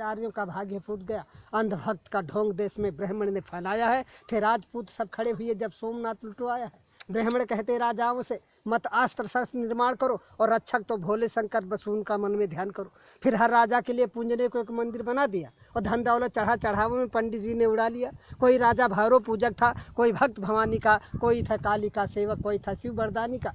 आर्यों का भाग्य फूट गया, अंधभक्त का ढोंग देश में ब्राह्मण ने फैलाया है। थे राजपूत सब खड़े हुए जब सोमनाथ लुटवाया है। ब्राह्मण कहते राजाओं से मत अस्त्र शस्त्र निर्माण करो और रक्षक तो भोले शंकर बस उनका मन में ध्यान करो। फिर हर राजा के लिए पूजने को एक मंदिर बना दिया और धन दौलत चढ़ावे में पंडित जी ने उड़ा लिया। कोई राजा भैरव पूजक था, कोई भक्त भवानी का, कोई था काली का सेवक, कोई था शिव बरदानी का।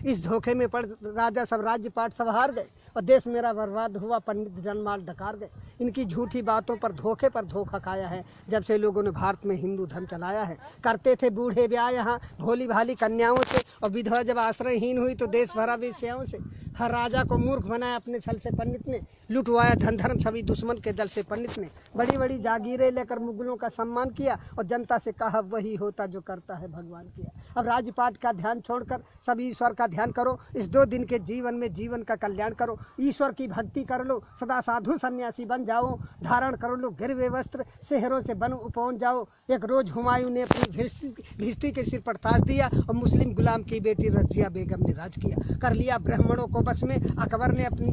इस धोखे में पड़ राजा सब राज्य पाट सब हार गए और देश मेरा बर्बाद हुआ, पंडित जनमाल डकार गए। इनकी झूठी बातों पर धोखा खाया है जब से लोगों ने भारत में हिंदू धर्म चलाया है। करते थे बूढ़े ब्याह यहाँ भोली भाली कन्याओं से, और विधवा जब आश्रयहीन हुई तो देश भरा वेश्याओं से। हर राजा को मूर्ख बनाया अपने छल से पंडित ने, लुटवाया धन धर्म सभी दुश्मन के दल से पंडित ने। बड़ी बड़ी जागीरें लेकर मुगलों का सम्मान किया और जनता से कहा वही होता जो करता है भगवान किया। अब राजपाट का ध्यान छोड़कर सभी ईश्वर का ध्यान करो। इस 2 दिन के जीवन में जीवन का कल्याण करो। ईश्वर की भक्ति कर लो, सदा साधु सन्यासी बन जाओ। धारण कर लो गिरवे वस्त्र, शहरों से बन पहुंच जाओ। एक रोज हुमायूं ने अपनी भिस्ती के सिर पर ताज दिया और मुस्लिम गुलाम की बेटी रजिया बेगम ने राज किया। कर लिया ब्राह्मणों को बस में अकबर ने अपनी,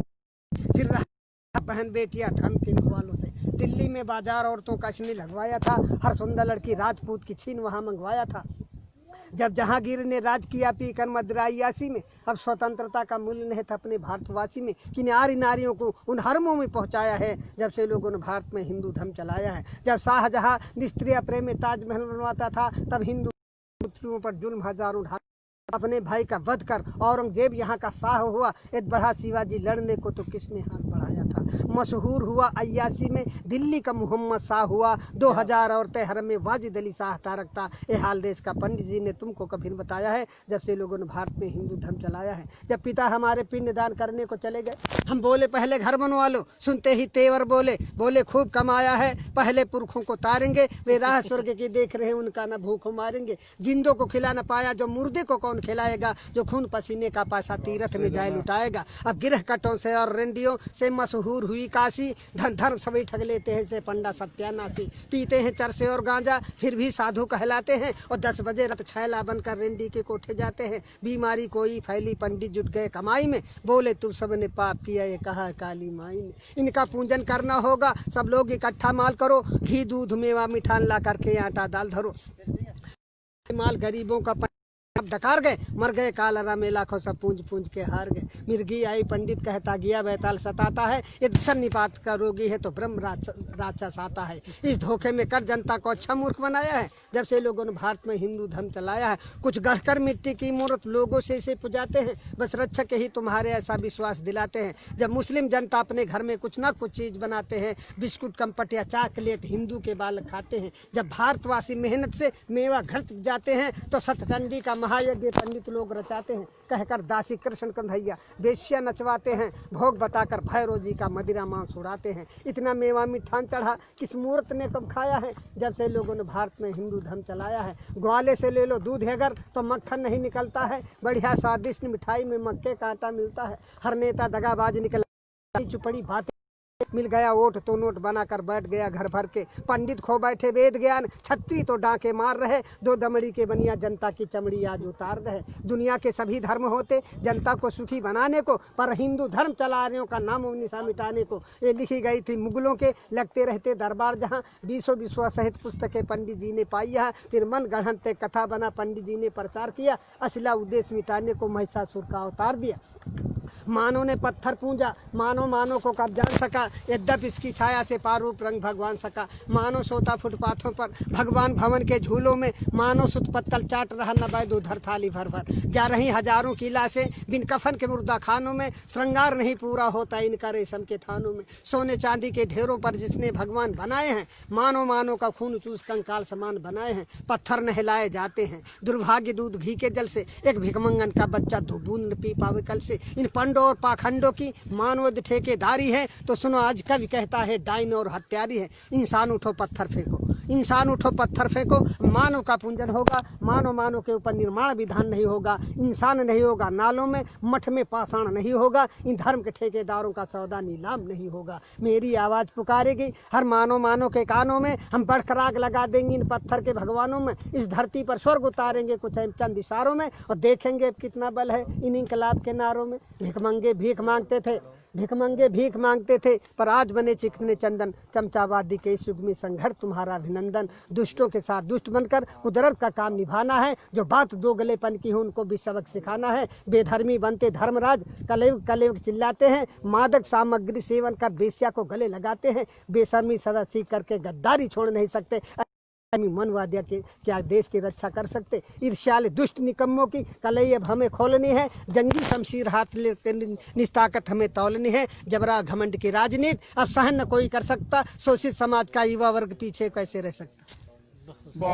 फिर बहन बेटियां धन के वालों से। दिल्ली में बाजार औरतों का इसने लगवाया था, हर सुंदर लड़की राजपूत की छीन वहां मंगवाया था। जब जहांगीर ने राज किया पीकर मदरायासी में, अब स्वतंत्रता का मूल्य नहीं था अपने भारतवासी में। कि नारियों को उन हरमों में पहुंचाया है जब से लोगों ने भारत में हिंदू धर्म चलाया है। जब शाहजहां निस्त्रिय प्रेम में ताजमहल बनवाता था तब हिंदू पुत्रियों पर जुल्म हजारों ढा अपने भाई का वध कर औरंगजेब यहाँ का शाह हुआ। एक बढ़ा शिवाजी लड़ने को तो किसने हाथ बढ़ाया था। मशहूर हुआ 81 में दिल्ली का मोहम्मद शाह हुआ। 2000 औरतें हरम में वाजिद अली शाह तारकता। ये हाल देश का पंडित जी ने तुमको कभी बताया है जब से लोगों ने भारत में हिंदू धर्म चलाया है। जब पिता हमारे पिंडदान करने को चले गए, हम बोले पहले घर बनवा लो। सुनते ही तेवर बोले खूब कमाया है, पहले पुरखों को तारेंगे। वे राह स्वर्ग की देख रहे उनका न भूखों मारेंगे। जिंदों को खिला न पाया जो मुर्दे को कौन खिलाएगा। जो खून पसीने का पैसा तीरथ में जाए लुटाएगा। अब गिरह कटों से और रेंडियों से मशहूर हुई काशी। धन धर्म सभी ठग लेते हैं से पंडा सत्यानाशी। पीते हैं चरसे और गांजा फिर भी साधु कहलाते हैं। और 10 बजे रत छैला बनकर रेंडी के कोठे जाते हैं। बीमारी कोई फैली पंडित जुट गए कमाई में। बोले तुम सब ने पाप किया ये कहा काली माई ने। इनका पूजन करना होगा सब लोग इकट्ठा माल करो। घी दूध मेवा मिठान ला करके आटा दाल धरो। माल गरीबों का अब डकार गए, मर गए कालरा में लाखों सब पूंज के हार गए। मिर्गी आई पंडित कहता गया बैताल सताता है। ये सन्निपात का रोगी है तो ब्रह्म राक्षस आता है। इस धोखे में कर जनता को अच्छा मूर्ख बनाया है जब से लोगों ने भारत में हिंदू धर्म चलाया है। कुछ गढ़कर मिट्टी की मूर्त लोगों से इसे पुजाते हैं। बस रक्षक ही तुम्हारे ऐसा विश्वास दिलाते हैं। जब मुस्लिम जनता अपने घर में कुछ ना कुछ चीज बनाते हैं, बिस्कुट कम्पट या चॉकलेट हिंदू के बालक खाते हैं। जब भारतवासी मेहनत से मेवा घर जाते हैं तो सतचंडी का महायज्ञ पंडित लोग रचाते हैं। कहकर दासी कृष्ण कन्हैया बेश्या नचवाते हैं। भोग बताकर भैरव जी का मदिरा मांस उड़ाते हैं। इतना मेवा मिठान चढ़ा किस मूर्त ने कब खाया है जब से लोगों ने भारत में हिंदू धर्म चलाया है। ग्वाले से ले लो दूध अगर तो मक्खन नहीं निकलता है। बढ़िया स्वादिष्ट मिठाई में मक्के का आटा मिलता है। हर नेता दगाबाज निकला चुपड़ी बात मिल गया वोट तो नोट बनाकर बैठ गया घर भर के। पंडित खो बैठे वेद ज्ञान, छत्री तो डांके मार रहे। 2 दमड़ी के बनिया जनता की चमड़ी आज उतार रहे। दुनिया के सभी धर्म होते जनता को सुखी बनाने को, पर हिंदू धर्म चलाने का नाम निशा मिटाने को। ये लिखी गई थी मुगलों के लगते रहते दरबार जहाँ। 20 विश्वा सहित पुस्तकें पंडित जी ने पाई है। फिर मन गढ़ंते कथा बना पंडित जी ने प्रचार किया। असला उद्देश्य मिटाने को महिषासुर का अवतार दिया। मानव ने पत्थर पूजा, मानव को कब जान सका। यद्यप इसकी छाया से पारूप रंग भगवान सका। मानव सोता फुटपाथों पर भगवान भवन के झूलों में। मानव सुत पत्तल चाट रहा न बैद उधर थाली भर भर। जा रही हजारों की लाशें बिन कफन के मुर्दा खानों में। श्रृंगार नहीं पूरा होता इनका रेशम के थानों में। सोने चांदी के ढेरों पर जिसने भगवान बनाए हैं। मानव का खून चूस कंकाल समान बनाए हैं। पत्थर नहलाए जाते हैं दुर्भाग्य दूध घी के जल से। एक भिकमंगन का बच्चा 2 बूंद पी पावे कल से। इन पंडों और पाखंडों की मानव ठेकेदारी है तो सुनो आज कवि कहता है डाइन और हत्यारी है। इंसान उठो पत्थर फेंको, इंसान उठो पत्थर फेंको। मानव का पूजन होगा, मानव के ऊपर निर्माण विधान नहीं होगा। इंसान नहीं होगा नालों में, मठ में पाषाण नहीं होगा। इन धर्म के ठेकेदारों का सौदा नीलाम नहीं होगा। मेरी आवाज पुकारेगी हर मानव के कानों में। हम बढ़कर आग लगा देंगे इन पत्थर के भगवानों में। इस धरती पर स्वर्ग उतारेंगे कुछ चंद इशारों में और देखेंगे कितना बल है इन इनकलाब के नारों में। भिकमंगे भीख मांगते थे भिखमंगे भीख मांगते थे पर आज बने चिकने चंदन। चमचावादी के इस युग में संघर्ष तुम्हारा अभिनंदन। दुष्टों के साथ दुष्ट बनकर कुदरत का काम निभाना है। जो बात दो गलेपन की हो उनको भी सबक सिखाना है। बेधर्मी बनते धर्मराज कलयुग कलयुग चिल्लाते हैं। मादक सामग्री सेवन कर बेश्या को गले लगाते हैं। बेशर्मी सदा सीख करके गद्दारी छोड़ नहीं सकते। मनवादिया के क्या देश की रक्षा कर सकते। ईर्ष्याले दुष्ट निकम्मों की कलई अब हमें खोलनी है। जंगी शमशीर हाथ लेकर निस्ताकत हमें तौलनी है। जबरा घमंड की राजनीति अब सहन न कोई कर सकता। शोषित समाज का युवा वर्ग पीछे कैसे रह सकता।